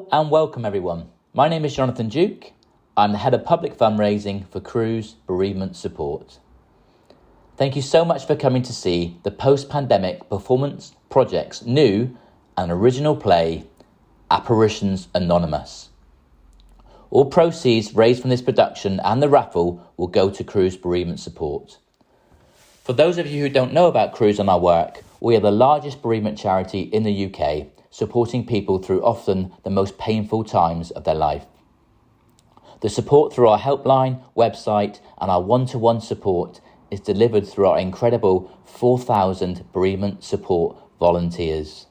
Hello and welcome everyone. My name is Jonathan Duke. I'm the Head of Public Fundraising for Cruise Bereavement Support. Thank you so much for coming to see the post-pandemic performance project's new and original play, Apparitions Anonymous. All proceeds raised from this production and the raffle will go to Cruise Bereavement Support. For those of you who don't know about Cruise and our work, we are the largest bereavement charity in the UK, supporting people through often the most painful times of their life. The support through our helpline, website and our one-to-one support is delivered through our incredible 4,000 bereavement support volunteers.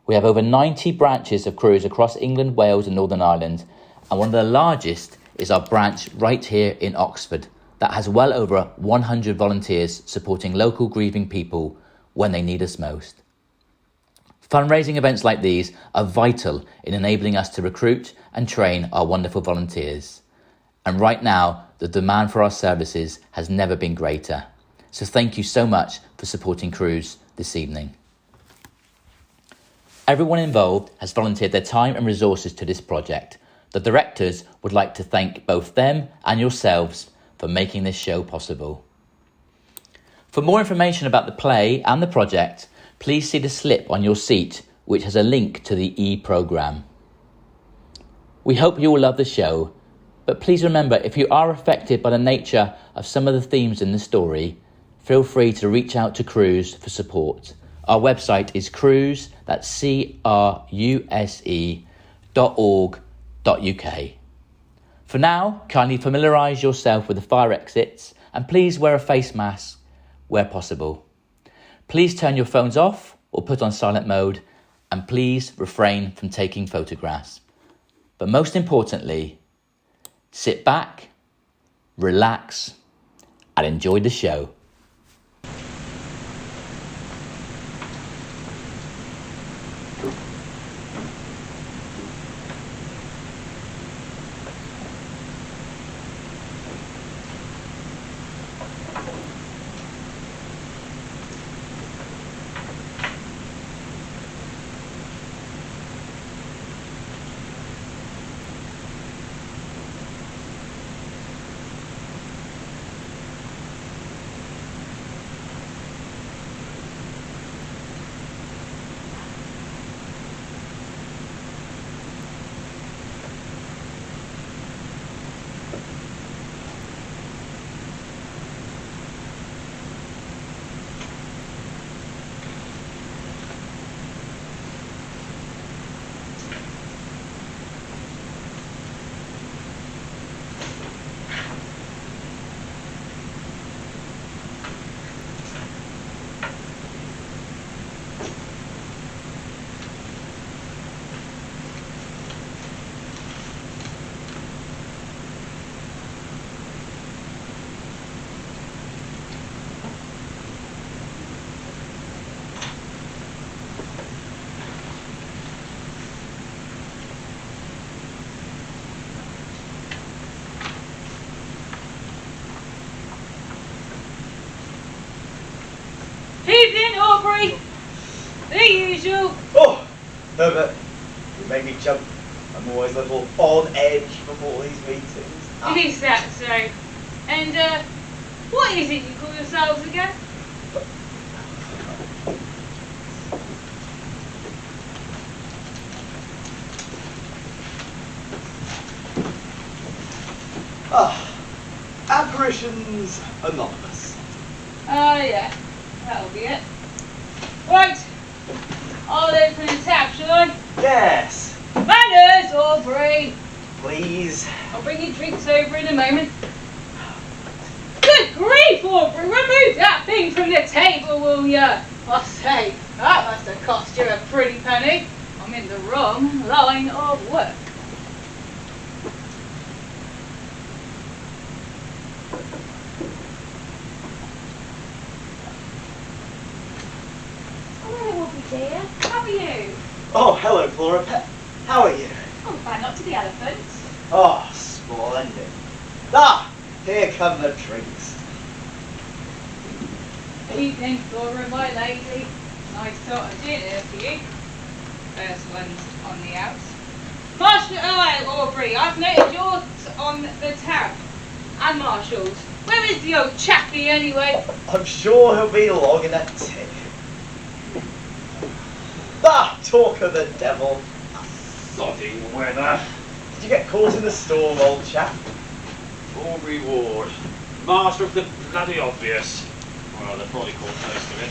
We have over 90 branches of Cruise across England, Wales and Northern Ireland, and one of the largest is our branch right here in Oxford that has well over 100 volunteers supporting local grieving people when they need us most. Fundraising events like these are vital in enabling us to recruit and train our wonderful volunteers. And right now, the demand for our services has never been greater. So thank you so much for supporting Cruise this evening. Everyone involved has volunteered their time and resources to this project. The directors would like to thank both them and yourselves for making this show possible. For more information about the play and the project, please see the slip on your seat, which has a link to the e-programme. We hope you will love the show, but please remember, if you are affected by the nature of some of the themes in the story, feel free to reach out to Cruise for support. Our website is cruise, that's cruse.org.uk. For now, kindly familiarise yourself with the fire exits and please wear a face mask where possible. Please turn your phones off or put on silent mode and please refrain from taking photographs. But most importantly, sit back, relax and enjoy the show. Evening, Aubrey. The usual. Oh, Herbert, you made me jump. I'm always a little on edge from all these meetings. Is that so? And, what is it you call yourselves again? Apparitions Anonymous. Yeah. That'll be it. Right. I'll open the tap, shall I? Yes. Manners, Aubrey. Please. I'll bring your drinks over in a moment. Good grief, Aubrey. Remove that thing from the table, will ya? I say, that must have cost you a pretty penny. I'm in the wrong line of work. Dear, how are you? Oh, hello, Flora. How are you? I'm fine, not to the elephants. Oh, splendid. Ah, here come the drinks. Evening, Flora, my lady. Nice sort of dinner for you. First one's on the house. Marshal, Aubrey, I've noted yours on the tab. And Marshall's. Where is the old chappie anyway? I'm sure he'll be logging a tick. Ah, talk of the devil. Sodding weather. Did you get caught in the storm, old chap? Aubrey Ward. Master of the bloody obvious. Well, they're probably caught most of it.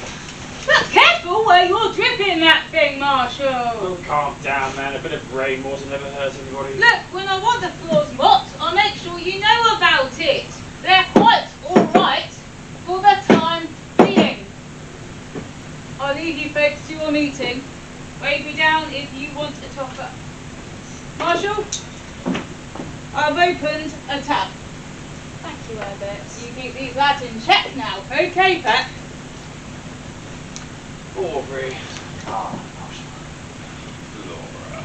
But careful where you're dripping that thing, Marshall. Oh, calm down, man. A bit of rainwater never hurts anybody. Look, when I want the floors mopped, I'll make sure you know about it. They're quite alright for the time being. I'll leave you folks to your meeting. Wave me down if you want a topper. Marshall, I've opened a tab. Thank you, Herbert. You keep these lads in check now. Okay, Pat? Aubrey. Ah, Laura.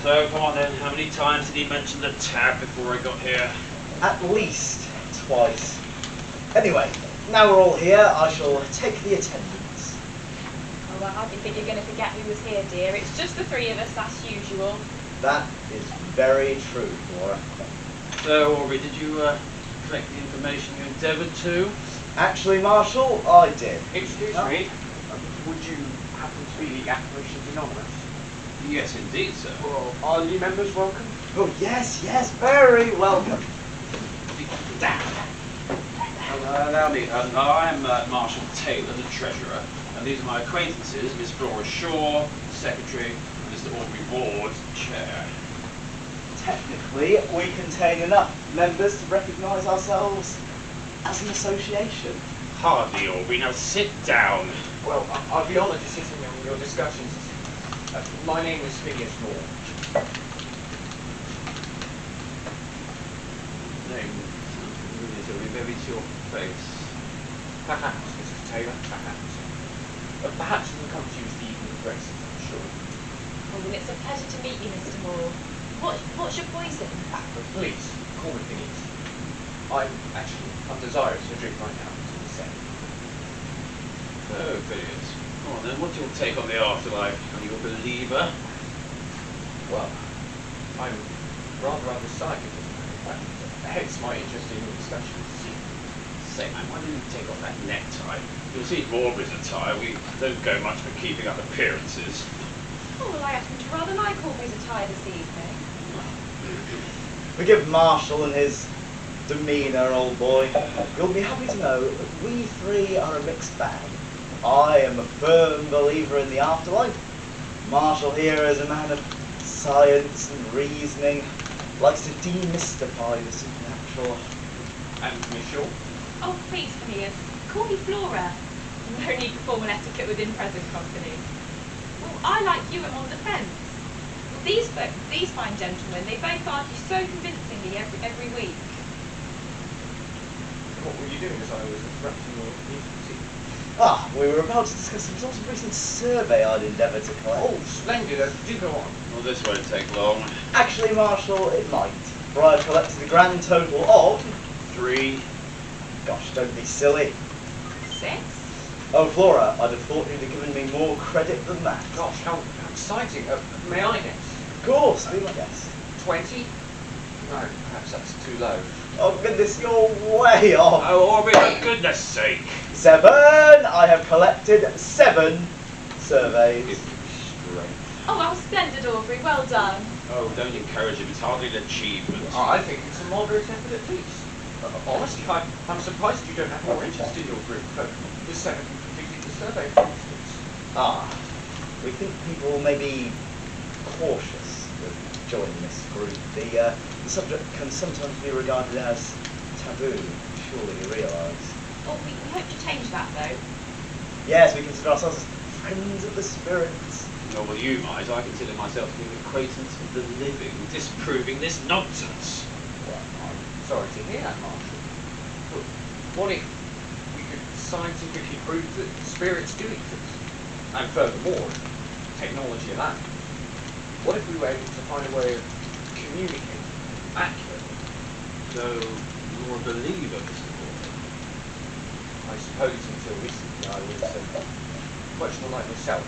So, come on then. How many times did he mention the tab before I got here? at least twice. Anyway, now we're all here, I shall take the attendance. Oh, well, I didn't think you're going to forget who was here, dear. It's just the three of us, as usual. That is very true, Laura. So, Aubrey, did you collect the information you endeavoured to? Actually, Marshall, I did. Excuse me, would you happen to be the Apparitions Anonymous? Yes, indeed, sir. Well, are new members welcome? Oh, yes, very welcome. Allow me. I'm Marshall Taylor, the treasurer, and these are my acquaintances, Miss Flora Shaw, secretary, and Mr. Aubrey Ward, chair. Technically, we contain enough members to recognise ourselves as an association. Hardly, Aubrey. Now sit down. Well, I'd be honoured to sit in on your discussions. My name is Phineas Moore. Name sounds familiar to me. Maybe it's your face. Perhaps, Mrs. Taylor, perhaps. Perhaps it will come to you as the evening progresses, I'm sure. Oh, well, it's a pleasure to meet you, Mr. Moore. What's your poison? Please, call me Phineas. I'm desirous to drink right now, to the same. Oh, Phineas. Come on then, what's your take on the afterlife? Are you a believer? Well, I'm rather undecided, hence my interest in your discussions. Say, man, why didn't you take off that necktie? You'll see Aubrey's attire. We don't go much for keeping up appearances. Oh, well, I happen to rather like Aubrey's attire this evening. Forgive Marshall and his demeanour, old boy. You'll be happy to know that we three are a mixed bag. I am a firm believer in the afterlife. Marshall here is a man of science and reasoning, likes to demystify the supernatural. And Miss Shaw? Oh, please, Phineas. Call me Flora. No need for formal etiquette within present company. Well, I, like you, am on the fence. These fine gentlemen, they both argue so convincingly every week. What were you doing as I was interrupting your meeting? Ah, we were about to discuss the results of a recent survey I'd endeavoured to collect. Oh, splendid. Do go on. Well, this won't take long. Actually, Marshall, it might. For I've collected a grand total of... 3. Gosh, don't be silly. 6? Oh, Flora, I'd have thought you'd have given me more credit than that. Gosh, how exciting. May I guess? Of course, be my guest. 20? No, perhaps that's too low. Oh, goodness, you're way off. Oh, Aubrey, for goodness sake. 7! I have collected 7 surveys. Oh, how splendid, Aubrey. Well done. Oh, don't encourage him. It's hardly an achievement. I think it's a moderate effort at least. Honestly, I'm surprised you don't have more interest in your group. The 7 who completed the survey, for instance. Ah, we think people may be cautious with joining this group. The subject can sometimes be regarded as taboo, surely you realise. Oh, we hope to change that, though. Yes, we consider ourselves as friends of the spirits. Oh, well, you might. I consider myself to be an acquaintance of the living, disproving this nonsense. Well, I'm sorry to hear that, Marshall. But what if we could scientifically prove that spirits do exist? And furthermore, technology alone. What if we were able to find a way of communicating accurately? So, you're a believer, Mr. Porter? I suppose until recently I was much more like myself.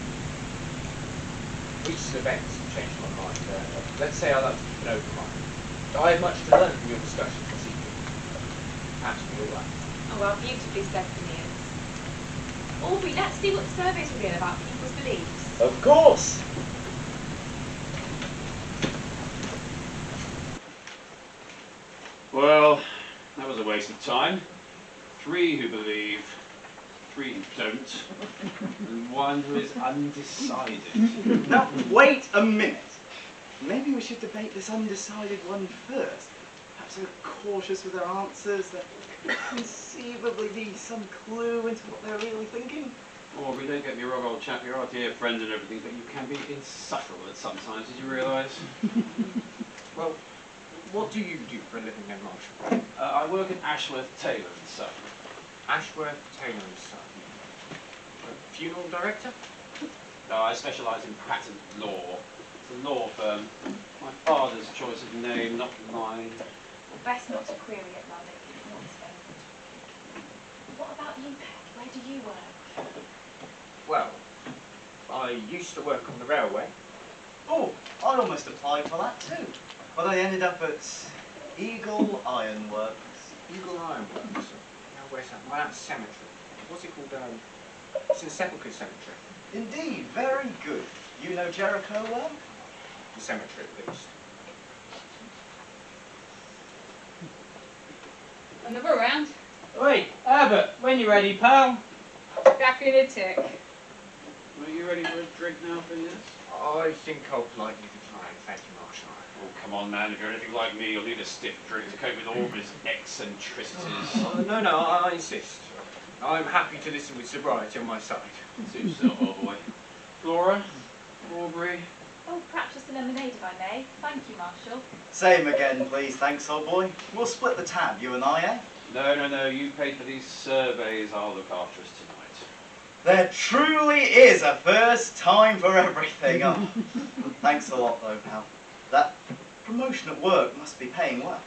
recent events have changed my mind. Let's say I like to keep an open mind. I have much to learn from your discussions this evening. Perhaps we all like. Oh, well, beautifully said, Phineas. Aubrey, let's see what the surveys reveal about people's beliefs. Of course! Well, that was a waste of time. 3 who believe, 3 who don't, and 1 who is undecided. Now, wait a minute. Maybe we should debate this undecided one first. Perhaps they're cautious with their answers. There could conceivably be some clue into what they're really thinking. Aubrey, don't get me wrong, old chap, you're our dear friend and everything, but you can be insufferable at some times, did you realise? Well, what do you do for a living then, Marshall? I work at Ashworth Taylor and Son. Ashworth Taylor and Son. Funeral director? No, I specialise in patent law. It's a law firm. My father's choice of name, not mine. Well, best not to query it, love. It's not his favourite. What about you, Pet? Where do you work? Well, I used to work on the railway. Oh, I almost applied for that too. But I ended up at Eagle Ironworks. Eagle Ironworks. Now, where's that? Well, that's cemetery. What's it called? It's in Sepulchre Cemetery. Indeed, very good. You know Jericho well? The cemetery, at least. Another round. Oi, Herbert, when you ready, pal? Back in a tick. Are you ready for a drink now, Phineas? I think I'll politely decline, thank you, Marshall. Oh, come on, man. If you're anything like me, you'll need a stiff drink to cope with Aubrey's eccentricities. No, I insist. I'm happy to listen with sobriety on my side. Suit yourself, old boy. Flora? Aubrey? Oh, perhaps just a lemonade, if I may. Thank you, Marshall. Same again, please. Thanks, old boy. We'll split the tab, you and I, eh? No. You paid for these surveys. I'll look after us tonight. There truly is a first time for everything. Oh, thanks a lot, though, pal. That promotion at work must be paying well.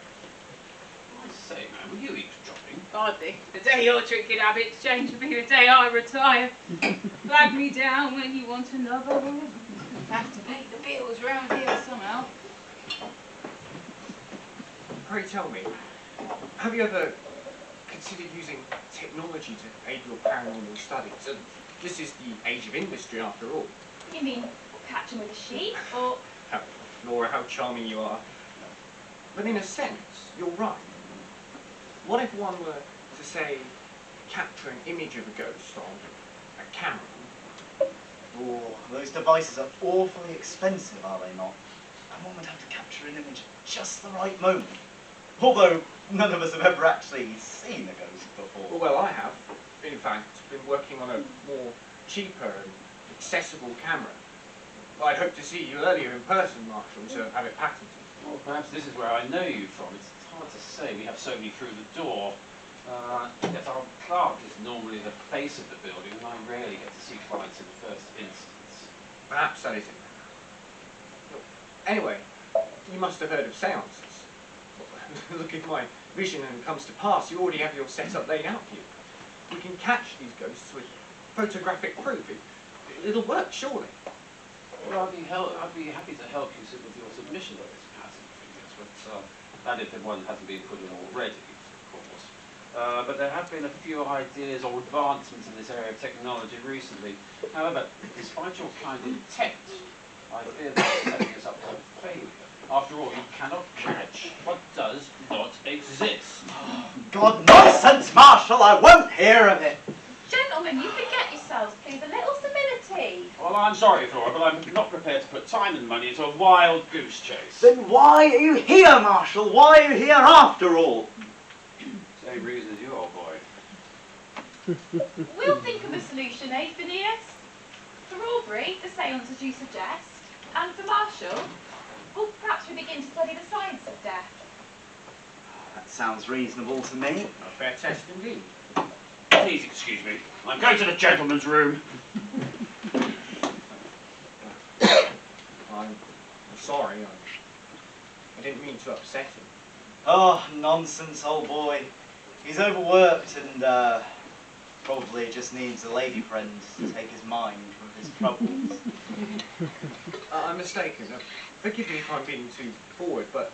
I say, man, were you eavesdropping? Hardly. The day your drinking habits change will be the day I retire. Flag me down when you want another one. Have to pay the bills round here somehow. Pray tell me, have you ever considered using technology to aid your paranormal studies? And this is the age of industry, after all. You mean catch 'em with a sheep, or... Laura, how charming you are. But in a sense, you're right. What if one were to, say, capture an image of a ghost on a camera? Oh, those devices are awfully expensive, are they not? And one would have to capture an image at just the right moment. Although none of us have ever actually seen a ghost before. Well, I have. In fact, been working on a more cheaper and accessible camera. I'd hoped to see you earlier in person, Marshall, to have it patented. Well, perhaps this is where I know you from. It's hard to say. We have so many through the door. Yet our clerk is normally the face of the building, and I rarely get to see clients in the first instance. Perhaps that is it. Anyway, you must have heard of seances. Look, if my vision comes to pass, you already have your setup laid out for you. We can catch these ghosts with photographic proof. It'll work, surely. Well, I'd be happy to help you with your submission of this patent, but that if one hasn't been put in already, of course. But there have been a few ideas or advancements in this area of technology recently. However, despite your kind intent, I fear that setting us up for failure. After all, you cannot catch what does not exist. God, nonsense, Marshall! I won't hear of it! Gentlemen, you forget yourselves, please. A little civility. Well, I'm sorry, Flora, but I'm not prepared to put time and money into a wild goose chase. Then why are you here, Marshall? Why are you here after all? Same reason as you, old boy. We'll think of a solution, eh, Phineas? For Aubrey, the seances you suggest. And for Marshall, well, perhaps we begin to study the science of death. That sounds reasonable to me. A fair test indeed. Please excuse me. I'm going to the gentleman's room. I'm sorry. I didn't mean to upset him. Oh, nonsense, old boy. He's overworked and, Probably just needs a lady friend to take his mind from his troubles. I'm mistaken. Forgive me if I'm being too forward, but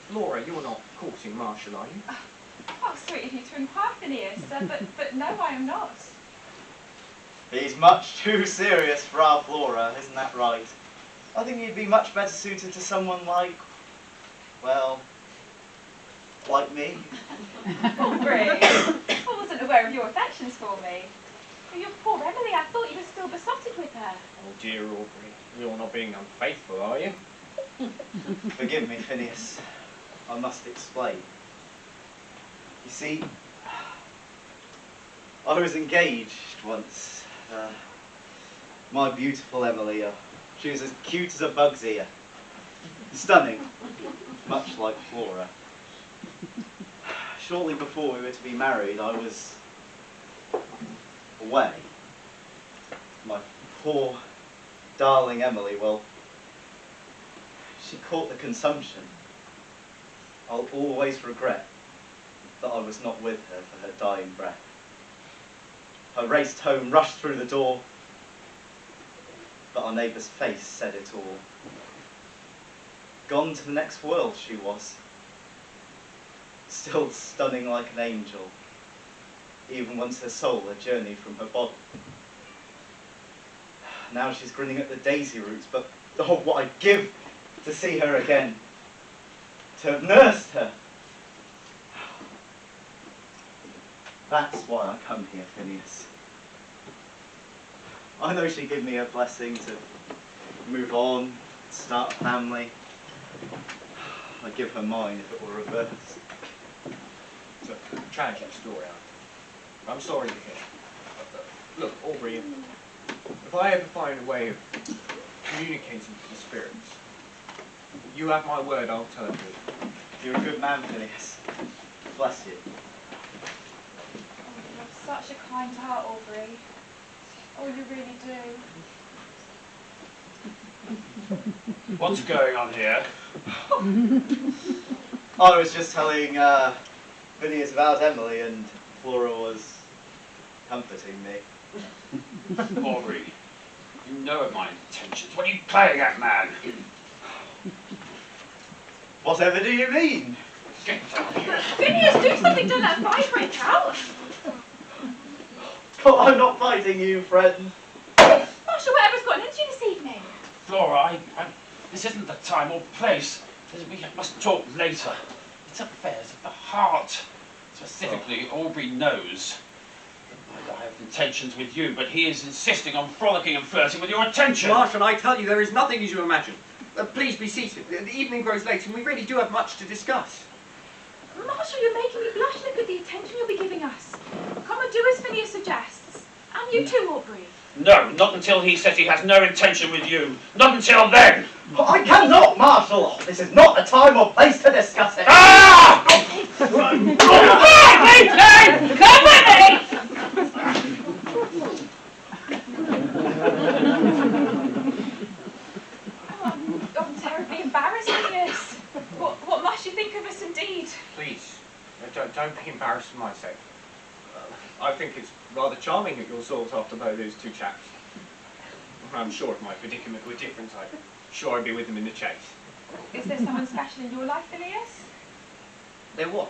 Flora, you're not courting Marshall, are you? Oh, sweet of you to inquire, Phineas, but no, I am not. He's much too serious for our Flora, isn't that right? I think he'd be much better suited to someone like, well, like me. Aubrey, I wasn't aware of your affections for me. Your poor Emily, I thought you were still besotted with her. Oh dear, Aubrey. You're not being unfaithful, are you? Forgive me, Phineas. I must explain. You see, I was engaged once. My beautiful Emily, she was as cute as a bug's ear. Stunning, much like Flora. Shortly before we were to be married, I was away. My poor, darling Emily, well, she caught the consumption. I'll always regret that I was not with her for her dying breath. I raced home, rushed through the door, but our neighbour's face said it all. Gone to the next world she was, still stunning like an angel, even once her soul had journeyed from her body. Now she's grinning at the daisy roots, but oh, what I'd give to see her again, to have nursed her. That's why I come here, Phineas. I know she'd give me a blessing to move on, start a family. I'd give her mine if it were reversed. It's a tragic story. I'm sorry to hear. Look, Aubrey, if I ever find a way of communicating to the spirits, you have my word, I'll tell them. You're a good man, Phineas. Bless you. Oh, you have such a kind heart, Aubrey. Oh, you really do. What's going on here? I was just telling Phineas about Emily, and Flora was comforting me. Aubrey, you know of my intentions. What are you playing at, man? Whatever do you mean? Get down here. Phineas, do something, don't let a fight break out. But I'm not fighting you, friend. Marshall, whatever's gotten into you this evening? Flora, this isn't the time or place. We must talk later. It's affairs of the heart. Specifically, Aubrey knows that I have intentions with you, but he is insisting on frolicking and flirting with your attention. Marshall, I tell you, there is nothing as you imagine. Please be seated. The evening grows late and we really do have much to discuss. Marshall, you're making me blush. Look at the attention you'll be giving us. Come and do as Phineas suggests. And you too, Aubrey. No, not until he says he has no intention with you. Not until then. I cannot, Marshal. This is not the time or place to discuss it. Ah! Come with me! I'm terribly embarrassed, Phineas. What must you think of us indeed? Please, don't be embarrassed for my sake. I think it's rather charming that you're sought after by those two chaps. I'm sure if my predicament were different, I'm sure I'd be with them in the chase. Is there someone special in your life, Phineas? There was.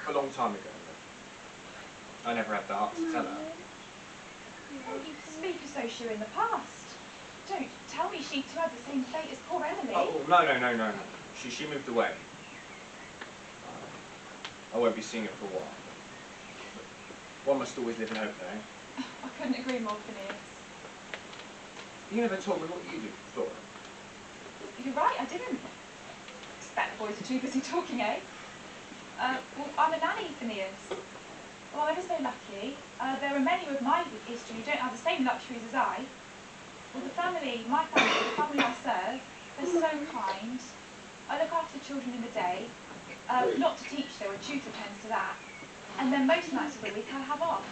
A long time ago. I never had the heart to tell her. Oh, you speak as though she were in the past. Don't tell me she too had the same fate as poor Emily. Oh, no. She moved away. I won't be seeing her for a while. But one must always live in hope, though. I couldn't agree more, Phineas. You never told me what you do, Flora. You're right, I didn't. Expect the boys are too busy talking, eh? Well, I'm a nanny, Phineas. Well, I'm ever so lucky. There are many with my history who don't have the same luxuries as I. Well, my family, the family I serve, they're so kind. I look after the children in the day. Not to teach though, a tutor tends to that. And then most nights of the week I have off.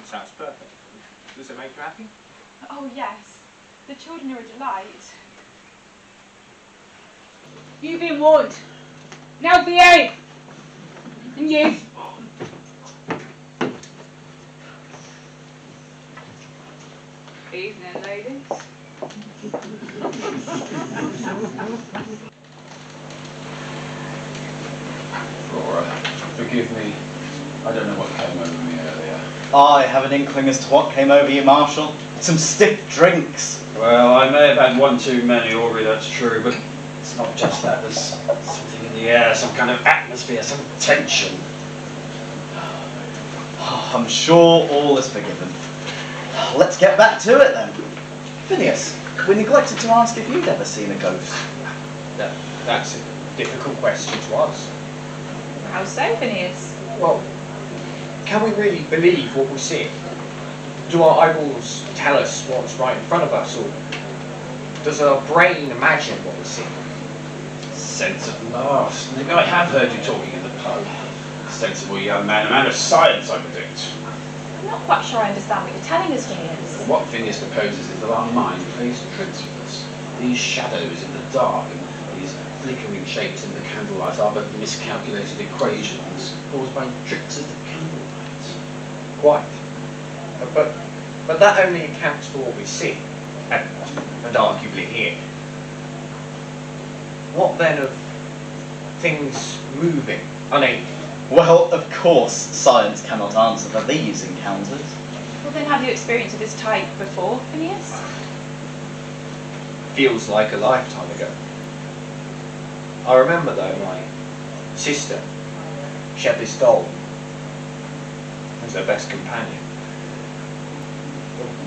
Sounds perfect. Does it make you happy? Oh yes, the children are a delight. You've been warned. Now behave. And you. Evening, ladies. Flora, forgive me. I don't know what came over me earlier. I have an inkling as to what came over you, Marshal. Some stiff drinks. Well, I may have had one too many, Aubrey, that's true, but it's not just that. There's something in the air, some kind of atmosphere, some tension. I'm sure all is forgiven. Let's get back to it then. Phineas, we neglected to ask if you'd ever seen a ghost. That's a difficult question to answer. How so, Phineas? Well, can we really believe what we see? Do our eyeballs tell us what's right in front of us, or does our brain imagine what we see? Sense at last. Maybe I have heard you talking in the pub. Sensible young man, a man of science, I predict. I'm not quite sure I understand what you're telling us, Phineas. What Phineas proposes is that our mind plays tricks with us. These shadows in the dark and these flickering shapes in the candlelight are but miscalculated equations caused by tricks of the candlelight. Quite. But that only accounts for what we see, and arguably hear. What then of things moving, unaided? Well, of course, science cannot answer for these encounters. Well, then have you experienced of this type before, Phineas? Feels like a lifetime ago. I remember though, my sister, she had this doll as her best companion.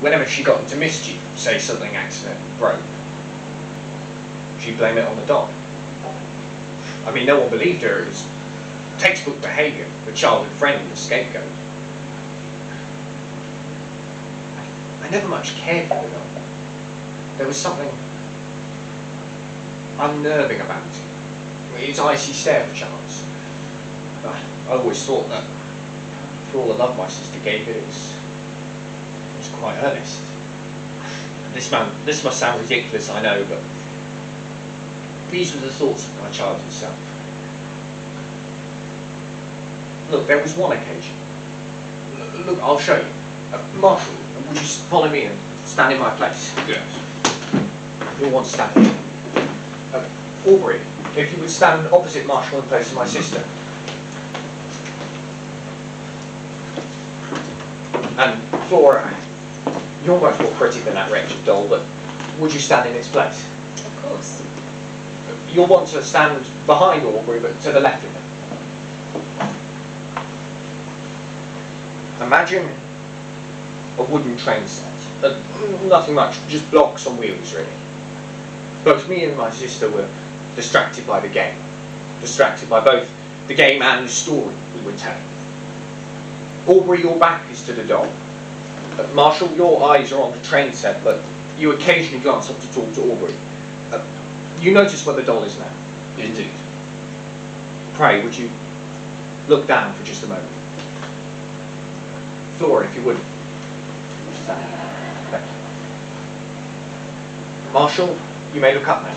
Whenever she got into mischief, say something accidentally broke, she'd blame it on the doll. I mean, no one believed her. It was textbook behaviour, the childhood friend, the scapegoat. I never much cared for the doll. There was something unnerving about it. Its icy stare, perchance. I always thought that, for all the love my sister gave it, it was quite earnest. This must sound ridiculous, I know, but these were the thoughts of my childhood self. Look, there was one occasion. Look, I'll show you. Marshal, would you follow me and stand in my place? Yes. You'll want to stand here. Aubrey, if you would stand opposite Marshal in place of my sister. And Flora, you're much more pretty than that wretched doll, but would you stand in its place? Of course. You'll want to stand behind Aubrey, but to the left of him. Imagine a wooden train set. Nothing much, just blocks on wheels, really. Both me and my sister were distracted by the game. Distracted by both the game and the story we were telling. Aubrey, your back is to the doll. Marshal, your eyes are on the train set, but you occasionally glance up to talk to Aubrey. You notice where the doll is now? Indeed. Pray, would you look down for just a moment? Flora, if you would. Thank you. Marshal, you may look up now.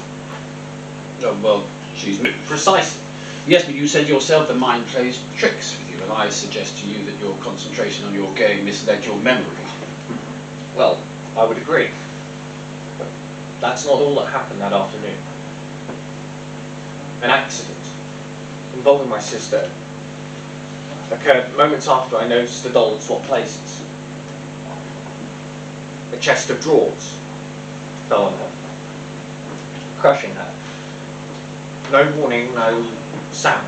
Oh, well, she's moved. Precisely. Yes, but you said yourself the mind plays tricks with you, and I suggest to you that your concentration on your game misled your memory. Well, I would agree. But that's not all that happened that afternoon. An accident involving my sister occurred moments after I noticed the doll had swapped places. A chest of drawers fell on her, crushing her. No warning, no sound.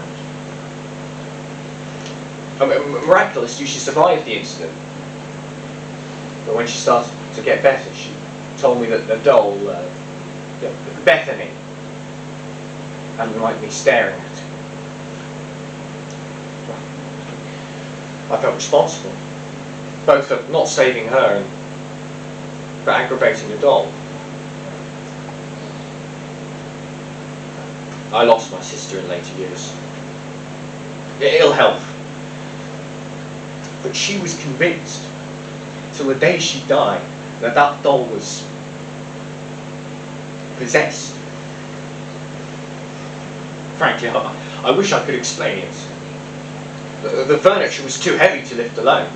Miraculously, she survived the incident. But when she started to get better, she told me that the doll, Bethany, hadn't liked me staring at her. I felt responsible, both for not saving her and for aggravating the doll. I lost my sister in later years. Ill health. But she was convinced, till the day she died, that that doll was possessed. Frankly, I wish I could explain it. The furniture was too heavy to lift alone,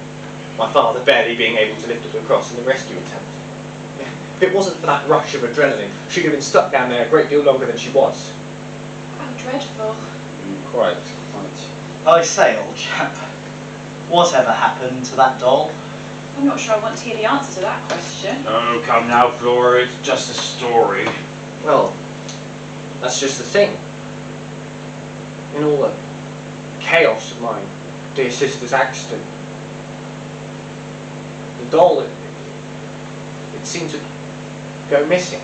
my father barely being able to lift it across in the rescue attempt. If it wasn't for that rush of adrenaline, she'd have been stuck down there a great deal longer than she was. How dreadful. Quite. I say, old chap, whatever happened to that doll? I'm not sure I want to hear the answer to that question. Oh, come now, Flora, it's just a story. Well, that's just the thing. In all the chaos of my dear sister's accident, the doll, it seemed to go missing.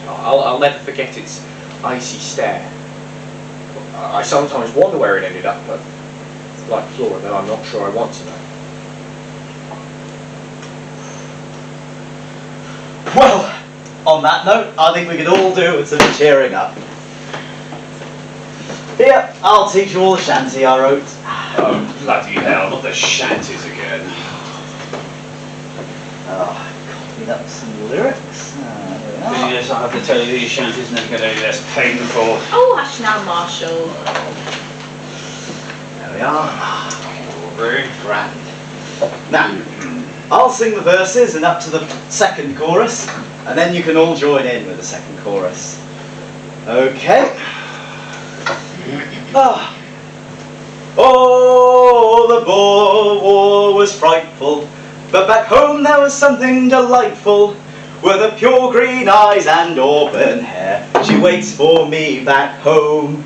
I'll never forget its icy stare. I sometimes wonder where it ended up, but like Flora, though, I'm not sure I want to know. Well, on that note, I think we could all do with some cheering up. Here, I'll teach you all the shanty I wrote. Oh, bloody hell, not the shanties again. Oh, I copied up some lyrics. Here we are. Yes, I have to tell you, these shanties never get any less painful. Oh, hush now, Marshall. There we are. Very Grand. Now, I'll sing the verses and up to the second chorus, and then you can all join in with the second chorus. Okay. Ah. Oh, the Boer War was frightful, but back home there was something delightful. With her pure green eyes and auburn hair, she waits for me back home.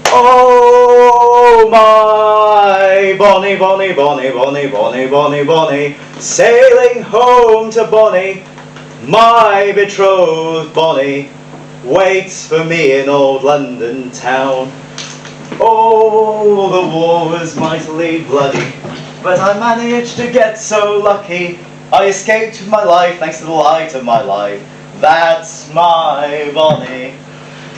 Oh, my bonny, bonny, bonny, bonny, bonny, bonny, bonny, sailing home to Bonnie, my betrothed Bonnie, waits for me in old London town. Oh, the war was mightily bloody, but I managed to get so lucky. I escaped with my life thanks to the light of my life. That's my Bonnie.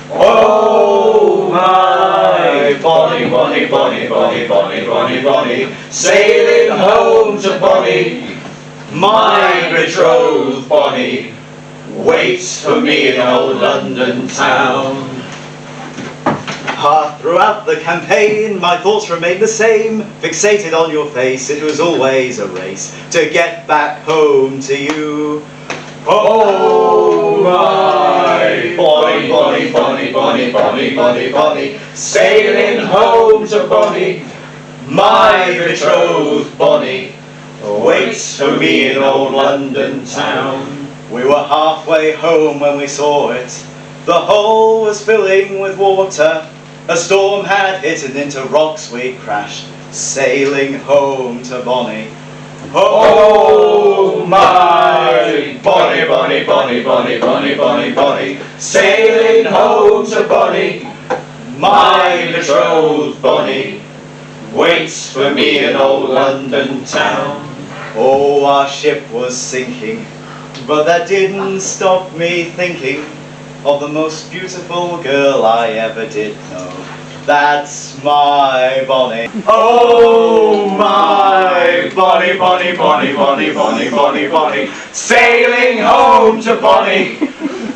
Oh, my Bonnie, Bonnie, Bonnie, Bonnie, Bonnie, Bonnie, Bonnie, sailing home to Bonnie, my betrothed Bonnie, waits for me in old London town. Throughout the campaign, my thoughts remained the same. Fixated on your face, it was always a race to get back home to you. Oh, my Bonnie, Bonnie, Bonnie, Bonnie, Bonnie, Bonnie, Bonnie, sailing home to Bonnie, my betrothed Bonnie, waits for me in old London town. We were halfway home when we saw it. The hull was filling with water. A storm had hit and into rocks we crashed, sailing home to Bonnie. Oh, my Bonnie, Bonnie, Bonnie, Bonnie, Bonnie, Bonnie, Bonnie, sailing home to Bonnie, my betrothed Bonnie, waits for me in old London town. Oh, our ship was sinking, but that didn't stop me thinking of the most beautiful girl I ever did know. That's my Bonnie. Oh, my Bonnie, Bonnie, Bonnie, Bonnie, Bonnie, Bonnie, Bonnie, sailing home to Bonnie,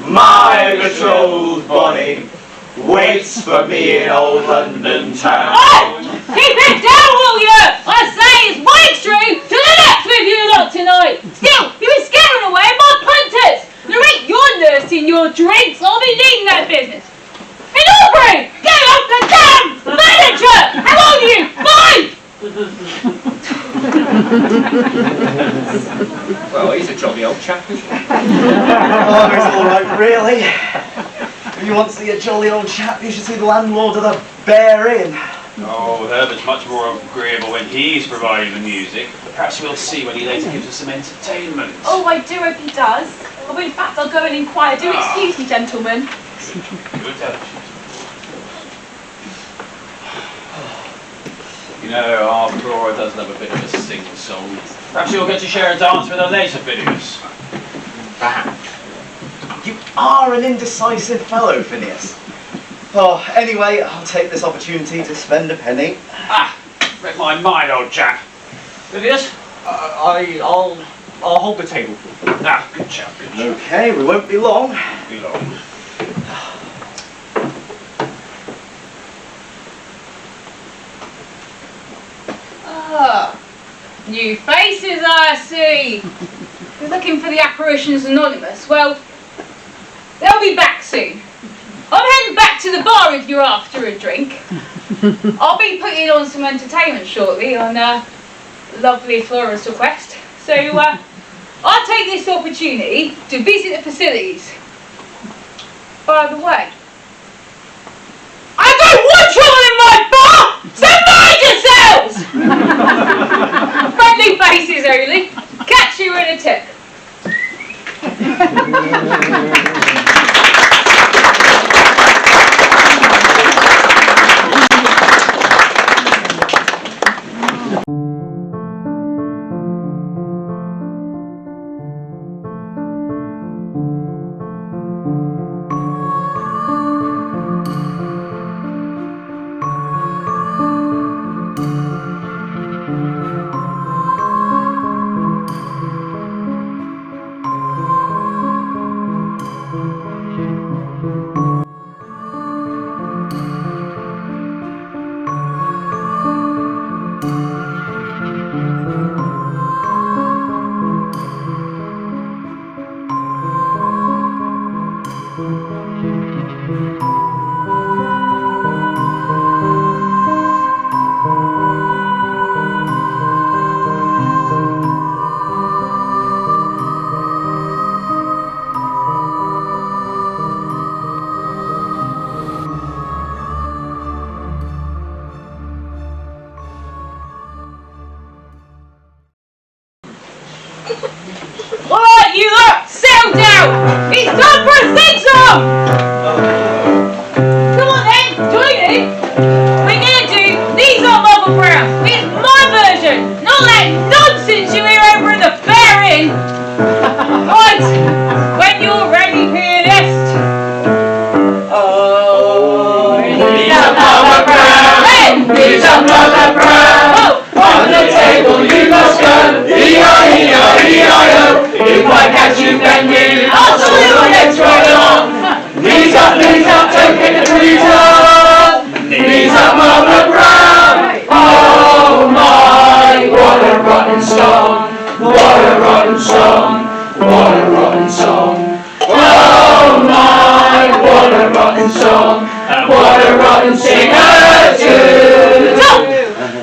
my betrothed Bonnie, waits for me in old London town. Oh! Keep it down, will you? I say it's way extreme to the next with you lot tonight. Still, you've been scaring away my punters. Narrate your nursing your drinks. I'll be leading that business. And Aubrey, get off the damn furniture! How old are you? 5! Well, he's a jolly old chap, isn't he? Oh, it's all right, really. If you want to see a jolly old chap, you should see the landlord of the Bear Inn. Oh, Herbert's much more agreeable when he's providing the music. Perhaps we'll see when he later gives us some entertainment. Oh, I do hope he does. Oh, in fact, I'll go and inquire. Do excuse me, gentlemen. Good attitude. You know, our Flora does love a bit of a sing-song. Perhaps you'll get to share a dance with her later, Phineas. Perhaps. You are an indecisive fellow, Phineas. Oh, anyway, I'll take this opportunity to spend a penny. Ah, read my mind, old chap. Phineas? I'll hold the table for you. Ah, good chap, good chap. Okay, we won't be long. Be long. Ah, new faces I see. You're looking for the Apparitions Anonymous? Well, they'll be back soon. I'm heading back to the bar if you're after a drink. I'll be putting on some entertainment shortly on lovely Flora's request. So I'll take this opportunity to visit the facilities. By the way, I don't want you all in my bar! So mind yourselves! Friendly faces only. Catch you in a tip. Alright, you lot, settle down! It's time for a sing-song! Come on then, join in! We're gonna do These Are Mother Brown. It's my version, not that nonsense you hear over in the Fair Inn! Right, when you're ready, pianist! Oh, these are Mother Brown! Hey! These are Mother Brown! Oh! On the table you must go! E-I-E-I-E-I-O! If I catch you bending, I'll saw your legs right off. Knees up, don't get the knees up. Knees up, Mother Brown. Oh my, what a rotten song. What a rotten song. What a rotten song. Oh my, what a rotten song. And what a rotten singer too.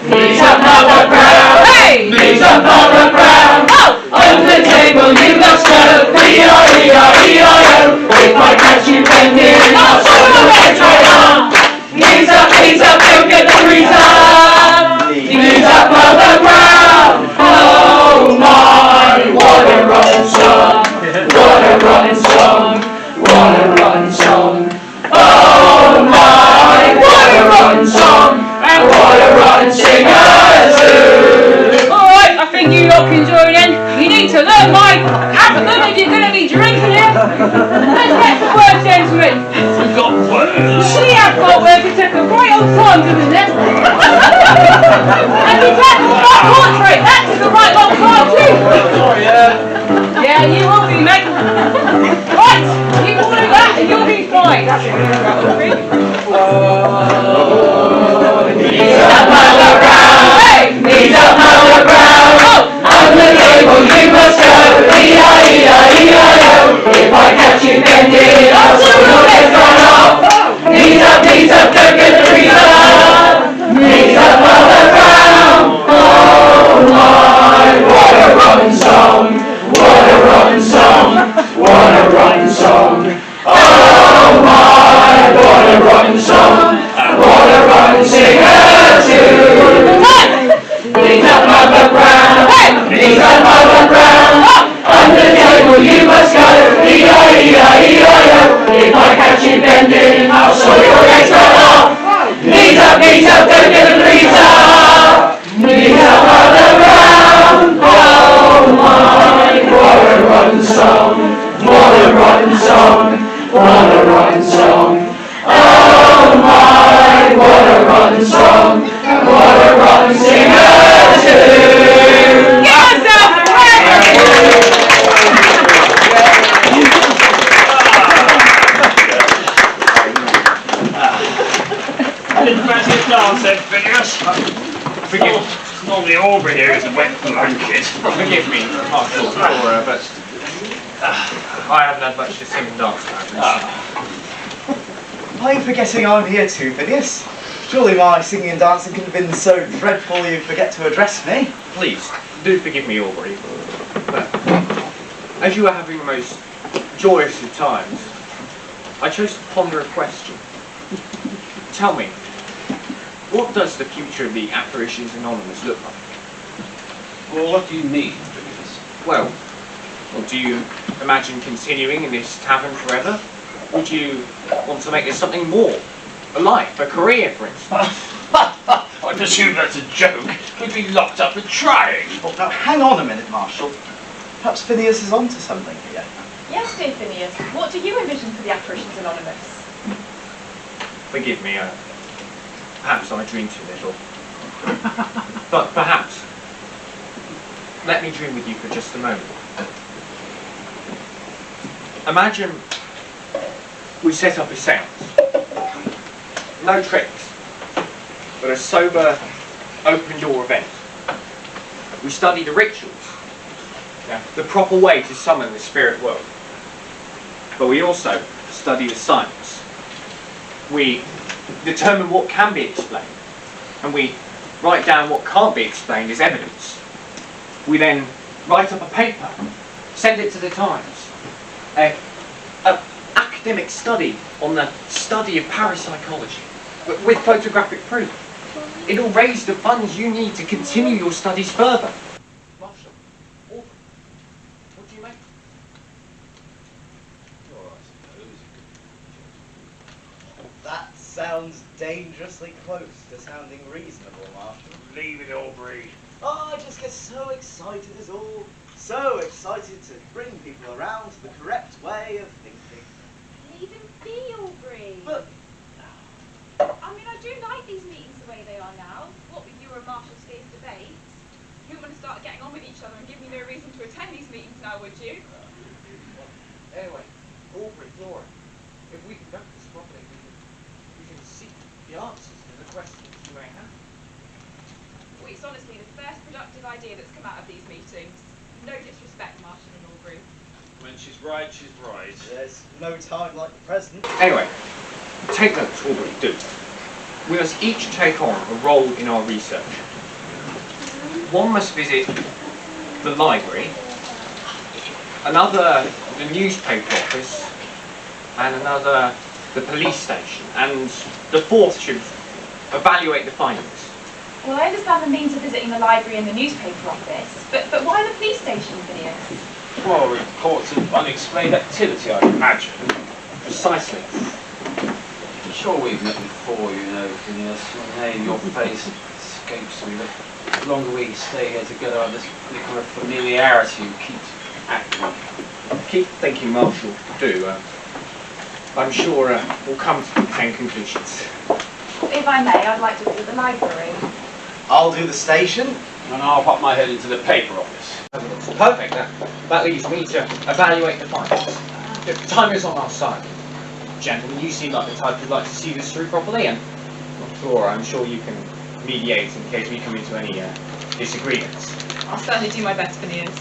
Knees up, Mother Brown. Hey! Knees up, Mother Brown. On the table you must go, E-I-E-I-E-I-O. If I catch you bending, I'll saw your legs right off. Knees up, don't get the knees up. Knees up, Mother Brown. Oh my, what a rotten song. What a rotten song. What a rotten song. Oh my, what a rotten song. And what a rotten singer too. Alright, I think you lot can join in. You need to learn my alphabet if you're going to be drinking it. Let's get the words, gentlemen. We've got words. We have got words. It took a great old time doing this. And we had the right portrait. That took a right long time too. Yeah, you will be, mate. Right, you all do that and you'll be fine. Knees up, Mother Brown. Hey! Knees up, Mother Brown. On the table you must go, E-I-E-I-E-I-O. If I catch you bending, I'll saw your legs right off. Knees up, don't get the knees up. Knees up, Mother Brown. Oh my, what a rotten song. What a rotten song. What a rotten song. Oh my, what a rotten song. And what a rotten singer too. Knees up, Mother Brown. Knees up, Mother Brown. On the table you must go, E-I-E-I-E-I-O. If I catch you bending, I'll saw your legs right off. Knees up, don't get the knees up. Knees up, Mother Brown. Oh my, what a rotten song. What a rotten song. What a rotten song. Oh my, what a rotten song. What a rotten singer too. Give us a I didn't fancy a dance then, Phineas. Forgive Normally Aubrey here is a wet blanket. Forgive me, Marshal Flora, but I haven't had much to sing and dance about. Are you forgetting I'm here too, Phineas? Surely my singing and dancing could have been so dreadful you'd forget to address me. Please, do forgive me, Aubrey. But as you are having the most joyous of times, I chose to ponder a question. Tell me, what does the future of the Apparitions Anonymous look like? Well, what do you mean, Phineas? Well, do you imagine continuing in this tavern forever? Would you want to make this something more? A life, a career, for instance? I presume that's a joke. We'd be locked up for trying. Oh, now hang on a minute, Marshal. Perhaps Phineas is onto something here. Yes, dear Phineas. What do you envision for the Apparitions Anonymous? Forgive me, perhaps I dream too little. But perhaps, let me dream with you for just a moment. Imagine we set up a seance. No tricks, but a sober, open door event. We study the rituals, the proper way to summon the spirit world. But we also study the science. We determine what can be explained, and we write down what can't be explained as evidence. We then write up a paper, send it to the Times, an academic study on the study of parapsychology, but with photographic proof. It'll raise the funds you need to continue your studies further. Marshal, Aubrey, what do you make? That sounds dangerously close to sounding reasonable, Marshal. Leave it, Aubrey. Oh, I just get so excited is all. So excited to bring people around to the correct way of thinking. Leave him be, Aubrey. But I mean, I do like these meetings the way they are now. What with you and Marshall's fierce debates. You wouldn't want to start getting on with each other and give me no reason to attend these meetings now, would you? Anyway, Aubrey, Flora, if we conduct this properly, we can seek the answers to the questions you may have. Well, it's honestly the first productive idea that's come out of these meetings. No disrespect, Marshall and Aubrey. When she's right, she's right. there's no time like the present. Anyway, take notes, Aubrey, do. We must each take on a role in our research. One must visit the library, another the newspaper office, and another the police station, and the fourth should evaluate the findings. Well, I understand the means of visiting the library and the newspaper office, but why the police station, Phineas? Well, reports of unexplained activity, I imagine. Precisely. I'm sure we've met before, you know, Phineas. Your name, your face escapes me, but the longer we stay here together, this flicker of familiarity keeps acting. Keep thinking, Marshal. Do. I'm sure we'll come to the same conclusions. If I may, I'd like to visit the library. I'll do the station. And I'll pop my head into the paper office. Perfect. That leaves me to evaluate the findings. The time is on our side. Gentlemen, you seem like the type who'd like to see this through properly, and Flora, I'm sure you can mediate in case we come into any disagreements. I'll certainly do my best, Phineas.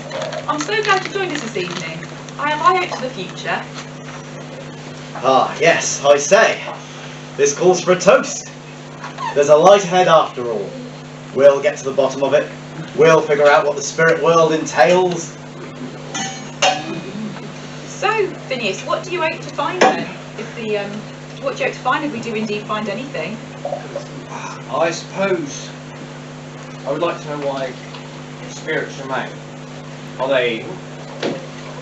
I'm so glad you joined us this evening. I have eye out to the future. Ah, yes, I say. This calls for a toast. There's a light ahead after all. We'll get to the bottom of it. We'll figure out what the spirit world entails. So, Phineas, what do you hope to find then? What do you hope to find if we do indeed find anything? I suppose I would like to know why spirits remain. Are they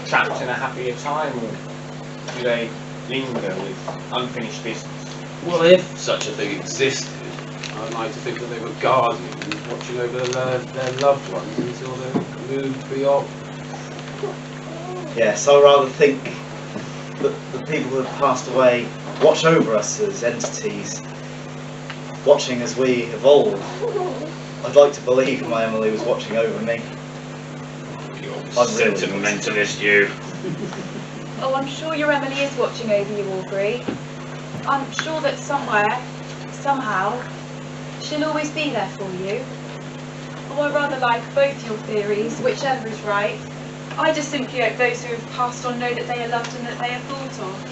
trapped in a happier time, or do they linger with unfinished business? Well, if such a thing existed, I'd like to think that they were guardians watching over their loved ones until they're moved beyond. Yes, I rather think that the people who have passed away watch over us as entities, watching as we evolve. I'd like to believe my Emily was watching over me. You're sentimentalist, you. Oh, I'm sure your Emily is watching over you, Aubrey. I'm sure that somewhere, somehow, she'll always be there for you. Oh, I rather like both your theories, whichever is right. I just simply hope those who have passed on know that they are loved and that they are thought of.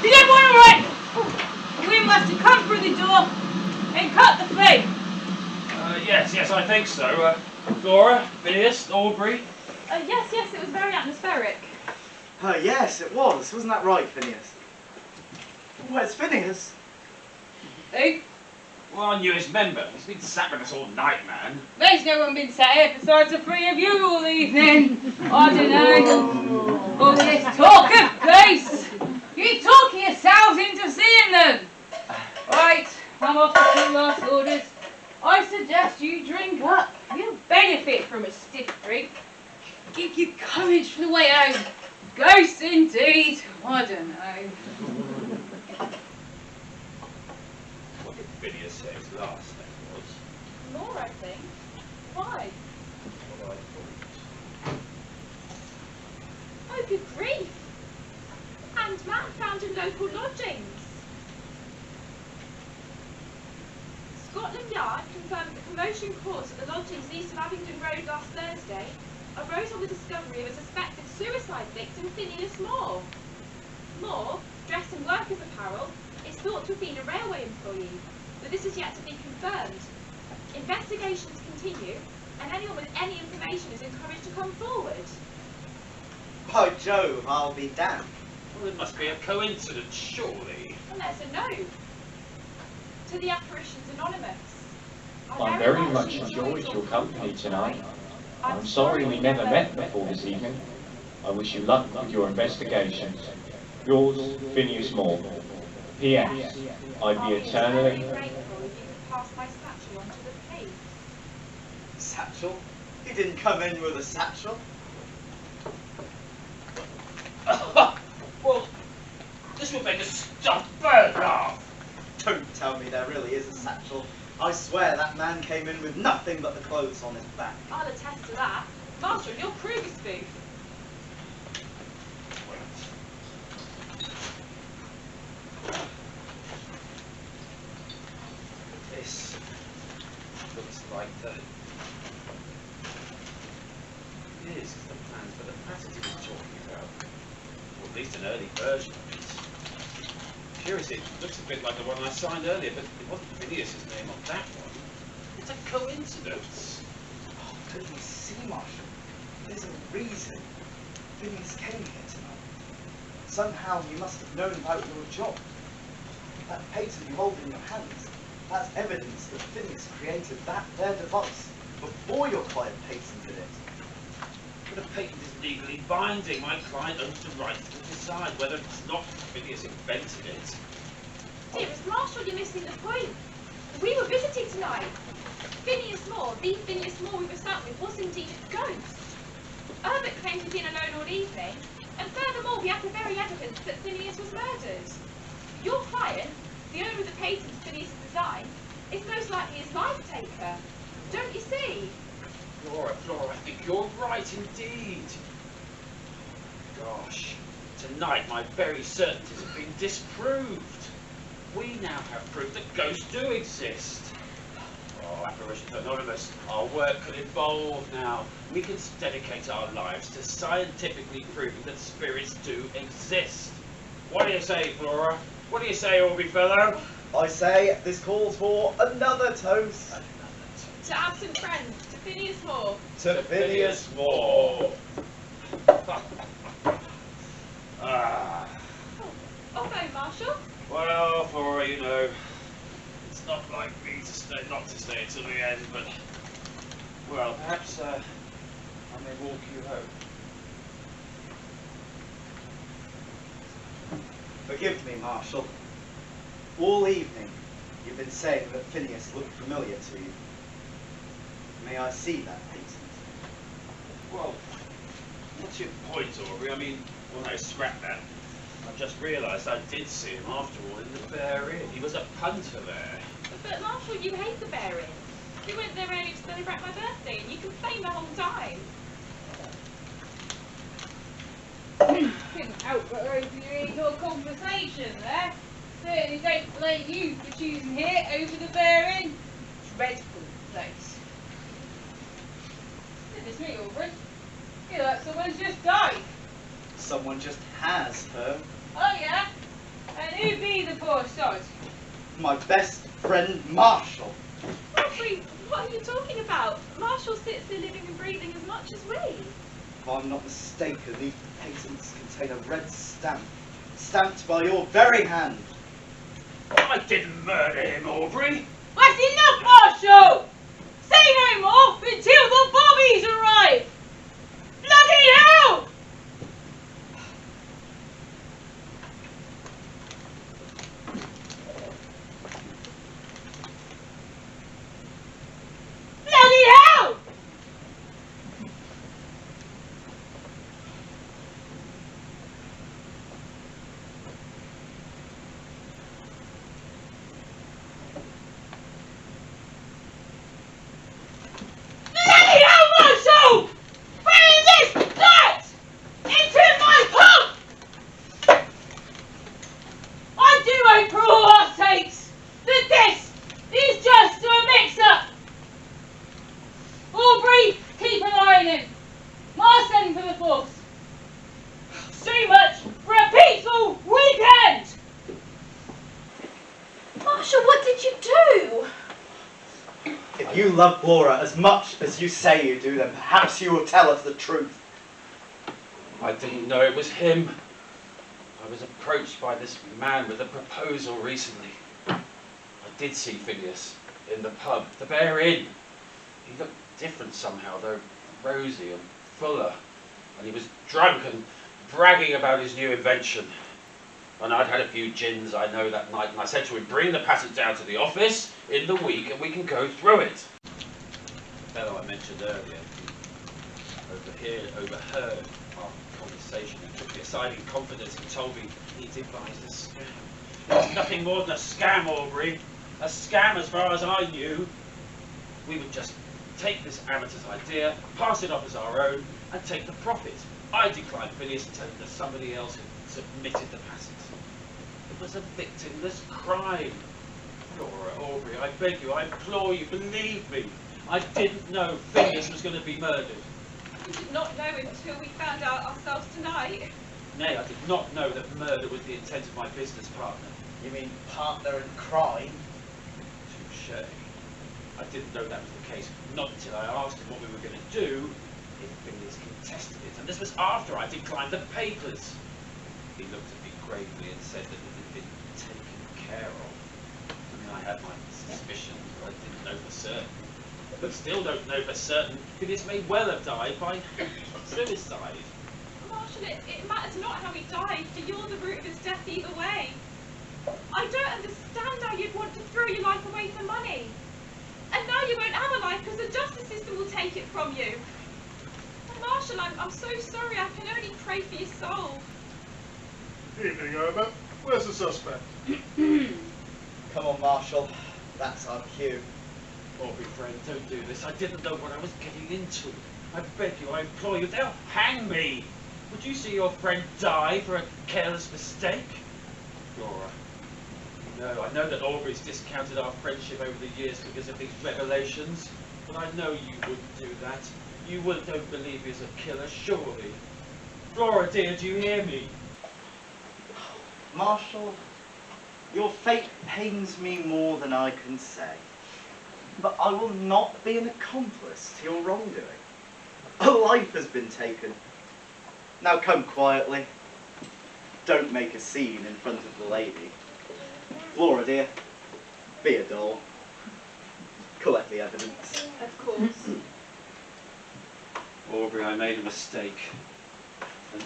Did everyone alright? We must have come through the door and cut the flame. Yes, I think so. Flora, Phineas, Aubrey. Yes, it was very atmospheric. Yes, it was. Wasn't that right, Phineas? Where's Phineas? Who? Well, our newest member. He's been sat with us all night, man. There's no one been sat here besides the three of you all evening. I don't know. All this talk of ghosts. You talk yourselves into seeing them. Right, I'm off to your last orders. I suggest you drink up. You'll benefit from a stiff drink. Give you courage for the way home. Ghosts indeed. I don't know. What did Phineas say his last name was? More, I think. Why? What I thought. Oh, good grief! And Matt found in local lodgings. Scotland Yard confirmed that commotion caused at the lodgings east of Abingdon Road last Thursday arose on the discovery of a suspected suicide victim, Phineas Moore. Moore, dressed in workers' apparel, is thought to have been a railway employee, but this is yet to be confirmed. Investigations continue, and anyone with any information is encouraged to come forward. By Jove, I'll be damned. Well, it must be a coincidence, surely. And there's a note. To the Apparitions Anonymous. I very much enjoyed your company tonight. I'm sorry we never met before this evening. I wish you luck with your investigations. Yours, Phineas Moore. P.S. I'd be eternally... grateful if you could pass my satchel onto the page. Satchel? He didn't come in with a satchel. Well, this would make a stuffed bird laugh. Don't tell me there really is a satchel. I swear that man came in with nothing but the clothes on his back. I'll attest to that. Marshall, you're Kruger spoof. This looks like This is the plan for the passage he was talking about. Or at least an early version of it. Curiously, it looks a bit like the one I signed earlier, but it wasn't Phineas's name on that one. It's a coincidence. Oh, don't you see, Marshall? There's a reason Phineas came here tonight. Somehow you must have known about your job. That patent you hold in your hands, that's evidence that Phineas created that there device before your client patented it. But a patent is legally binding. My client owns the right to decide whether it's not Phineas invented it. Dearest Marshall, you're missing the point. We were visiting tonight. Phineas Moore, the Phineas Moore we were sat with, was indeed a ghost. Herbert claimed to have been alone all evening, and furthermore, we have the very evidence that Phineas was murdered. Your client, the owner of the patent Phineas designed, is most likely his life taker. Don't you see? Flora, I think you're right indeed. Gosh, tonight my very certainties have been disproved. We now have proof that ghosts do exist. Oh, Apparitions Anonymous, our work could evolve now. We can dedicate our lives to scientifically proving that spirits do exist. What do you say, Flora? What do you say, Aubrey fellow? I say this calls for another toast. To absent friends, to Phineas Moore. To Phineas Moore. Ah. Off home, Marshall. Well, Flora, you know, it's not like me to stay, not to stay till the end, but, well, perhaps I may walk you home. Forgive me, Marshall. All evening you've been saying that Phineas looked familiar to you. May I see that patent? Well, what's your point, Aubrey? I mean, well, no, scrap that. I've just realised I did see him after all in the Bear Inn. He was a punter there. But Marshall, you hate the Bear Inn. We went there only to celebrate my birthday, and you complained the whole time. Output over your conversation there. Certainly don't blame you for choosing here over the Bearing. Dreadful place. Goodness me, Aubrey. I feel like someone's just died. Someone just has, her. Oh yeah? And who be the poor sod? My best friend, Marshall. Aubrey, what are you talking about? Marshall sits here living and breathing as much as we. If I'm not mistaken, these patents contain a red stamp, stamped by your very hand. I didn't murder him, Aubrey. That's enough, Marshall! Say no more until the bobbies arrive! Bloody hell! Bloody hell! Bloody hell, Marshall! Bring this dirt into my pub! I do hope for all our sakes that this is just a mix-up. Aubrey, keep an eye on him. Mars send for the force. So much for a peaceful weekend! Marshall, what did you do? If you love Laura as much as you say you do, then perhaps you will tell us the truth. I didn't know it was him. I was approached by this man with a proposal recently. I did see Phineas in the pub, the Bear Inn. He looked different somehow, though rosy and fuller. And he was drunk and bragging about his new invention. And I'd had a few gins, I know, that night, and I said to him, bring the patent down to the office in the week and we can go through it. The fellow I mentioned earlier, overheard our conversation and took me aside in confidence and told me he devised a scam. It was nothing more than a scam, Aubrey. A scam as far as I knew. We would just take this amateur's idea, pass it off as our own, and take the profit. I declined Phineas and told him that somebody else had submitted the patent. It was a victimless crime. Laura, Aubrey, I beg you, I implore you, believe me. I didn't know Phineas was going to be murdered. We did not know until we found out ourselves tonight. Nay, I did not know that murder was the intent of my business partner. You mean partner in crime? Touché. I didn't know that was the case, not until I asked him what we were going to do if Phineas contested it, and this was after I declined the papers. He looked at me gravely and said that it had been taken care of. I mean, I had my suspicions, but I didn't know for certain. But still don't know for certain. Phineas may well have died by suicide. Marshall, it matters not how he died, for you're the root of his death either way. I don't understand how you'd want to throw your life away for money. And now you won't have a life because the justice system will take it from you. And Marshall, I'm so sorry. I can only pray for your soul. Evening, Herbert. Where's the suspect? Come on, Marshall. That's our cue. Aubrey, friend, don't do this. I didn't know what I was getting into. I beg you, I implore you, they'll hang me. Would you see your friend die for a careless mistake? Laura, no, I know that Aubrey's discounted our friendship over the years because of these revelations, but I know you wouldn't do that. You don't believe he's a killer, surely. Laura, dear, do you hear me? Marshall, your fate pains me more than I can say. But I will not be an accomplice to your wrongdoing. A life has been taken. Now come quietly. Don't make a scene in front of the lady. Laura, dear, be a doll. Collect the evidence. Of course. Aubrey, I made a mistake.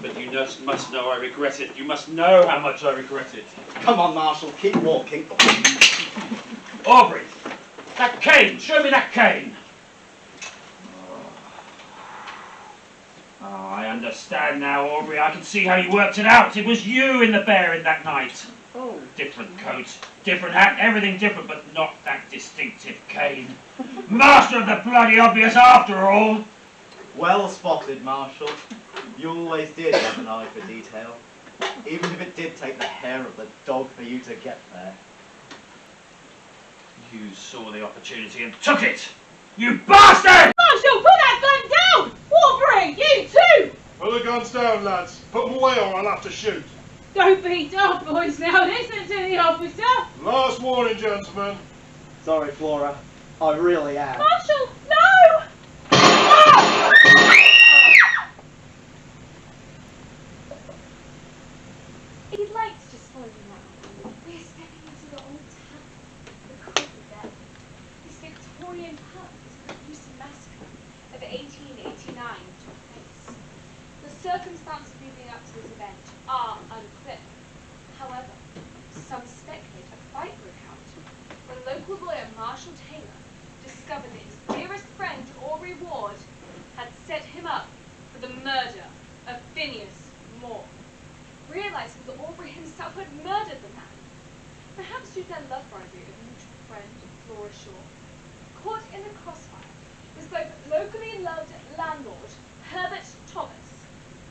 But you must know I regret it. You must know how much I regret it. Come on, Marshall, keep walking. Aubrey! That cane! Show me that cane! Oh, I understand now, Aubrey. I can see how you worked it out. It was you in the Bear Inn that night. Oh. Different coat, different hat, everything different, but not that distinctive cane. Master of the bloody obvious after all! Well spotted, Marshall. You always did have an eye for detail. Even if it did take the hair of the dog for you to get there. You saw the opportunity and took it! You bastard! Marshal, put that gun down! Warbury, you too! Put the guns down, lads. Put them away or I'll have to shoot. Don't be daft, boys, now. Listen to the officer. Last warning, gentlemen. Sorry, Flora. I really am. Marshal, no! If you'd like to just follow me now, we're stepping into the old tavern, the Coffee Bell. This Victorian pub is where the gruesome massacre of 1889 took place. The circumstances leading up to this event are unclear. However, some speculate a fight broke out when local lawyer Marshal Taylor discovered that his dearest friend Aubrey Ward had set him up for the murder of Phineas Moore. Realizing that Aubrey himself had murdered the man, perhaps due to their love rivalry of mutual friend Flora Shaw. Caught in the crossfire was both locally loved landlord Herbert Thomas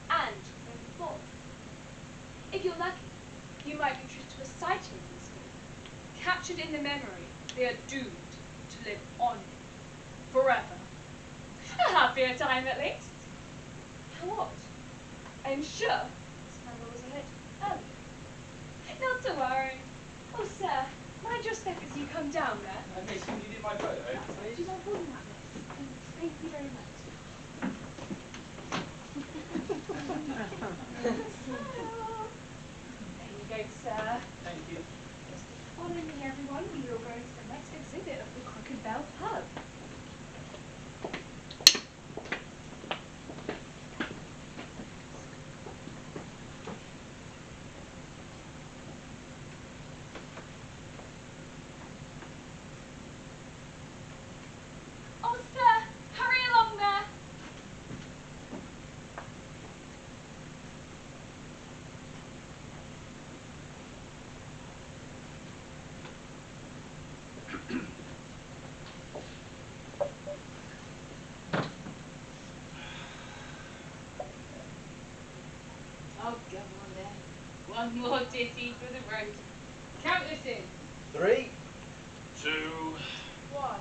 and Flora. If you're lucky, you might be treated to a sighting of these people. Captured in the memory, they are doomed to live on forever. A happier time at least. How odd. I'm sure this member was lit earlier. Not to worry. Oh, sir, mind your step as you come down there. Miss, can you do my photo? Do you not hold that, miss? Thank you very much. There you go, sir. Thank you. Just follow me, everyone. We will go to the next exhibit of the Crooked Bell Pub. Oh, sir, hurry along there. Oh, come on then. One more ditty for the road. Count us in. 3, 2, 1.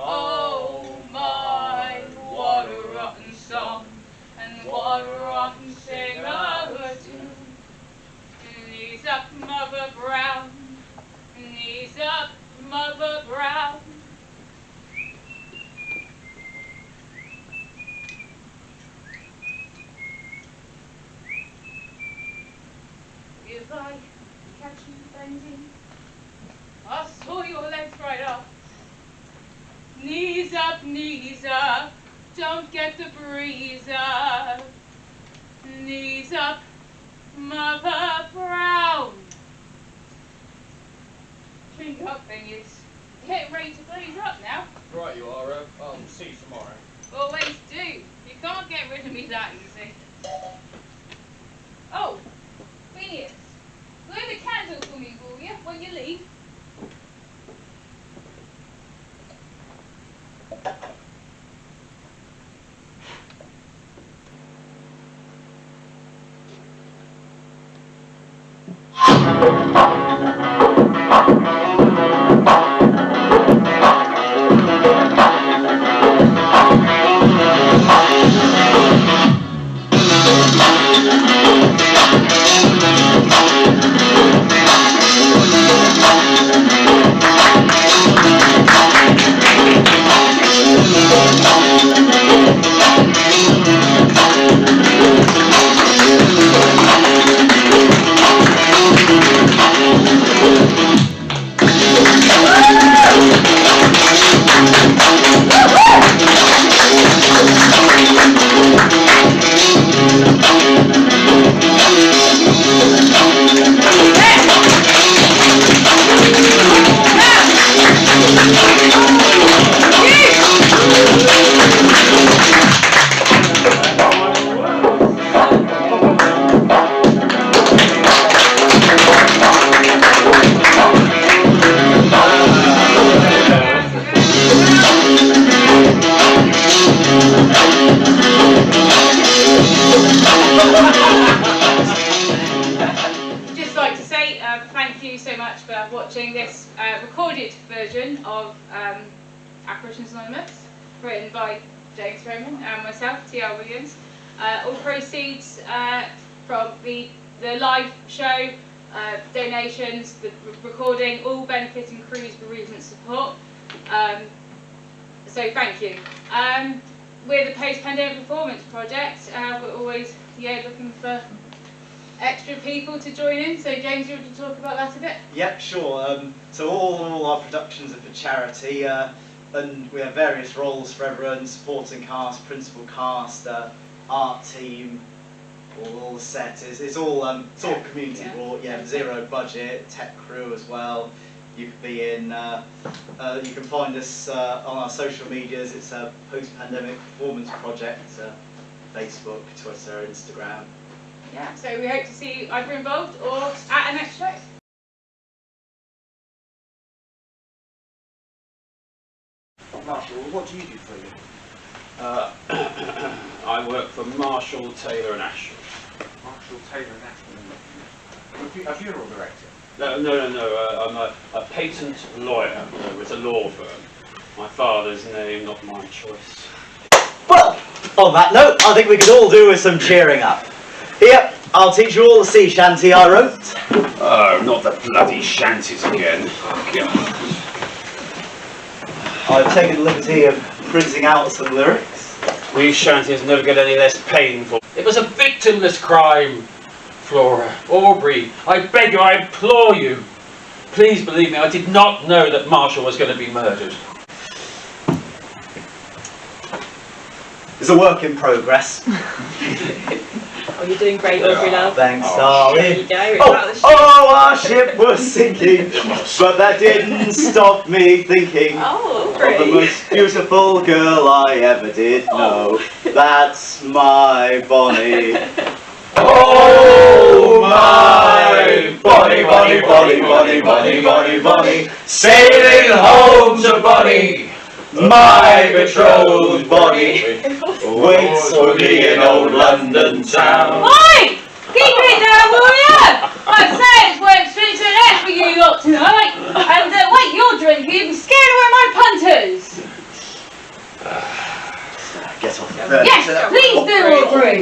Oh my, what a rotten song, and what a rotten singer too. Knees up, Mother Brown, knees up, Mother Brown. If I catch you bending, I'll saw your legs right off. Knees up, don't get the breeze up. Knees up, Mother Brown. Drink up, Phineas. You're getting ready to blaze up now. Right you are, I'll see you tomorrow. Always do. You can't get rid of me that easy. Oh, Phineas, blow the candle for me, will you, when you leave? much for watching this recorded version of Apparitions Anonymous, written by James Ferriman and myself, T.R. Williams. All proceeds from the live show, donations, the recording, all benefiting Cruise Bereavement Support. So thank you. We're the Post-Pandemic Performance Project. We're always looking for extra people to join in. So James, you want to talk about that a bit? Yep, sure. So all our productions are for charity, and we have various roles for everyone: supporting cast, principal cast, art team, all the set. It's all sort of community brought. Zero budget, tech crew as well. You could be in. You can find us on our social medias. It's a Post-Pandemic Performance Project. Facebook, Twitter, Instagram. Yeah, so we hope to see you either involved or at a next show. Marshall, what do you do for a living? I work for Marshall, Taylor and Ashton. Marshall, Taylor and Ashton. A funeral director? No. I'm a patent lawyer with a law firm. My father's name, not my choice. Well, on that note, I think we could all do with some cheering up. Here, I'll teach you all the sea shanty I wrote. Oh, not the bloody shanties again. God. I've taken the liberty of printing out some lyrics. These shanties never get any less painful. It was a victimless crime, Flora. Aubrey, I beg you, I implore you. Please believe me, I did not know that Marshall was going to be murdered. It's a work in progress. Oh, you're doing great, Aubrey, love. Thanks, darling. There you go, it's about the ship. Our ship was sinking, but that didn't stop me thinking Oh, of the Aubrey. most beautiful girl I ever did know. That's my Bonnie. Oh, my Bonnie, Bonnie, Bonnie, Bonnie, Bonnie, Bonnie, Bonnie, sailing home to Bonnie. My betrothed Bonnie waits for me in old London town. Oi! Keep it down, will ya? I'd say it's worked straight to the neck for you lot tonight. And wait, you're drinking, you'd be scared away my punters. Get off. Yes, please do, Aubrey.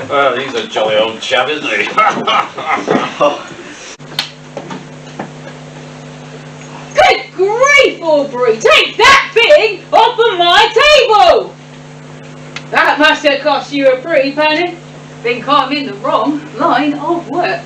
Well, he's a jolly old chap, isn't he? Good grief, Aubrey! Take that thing off of my table! That must have cost you a pretty penny. Think I'm in the wrong line of work.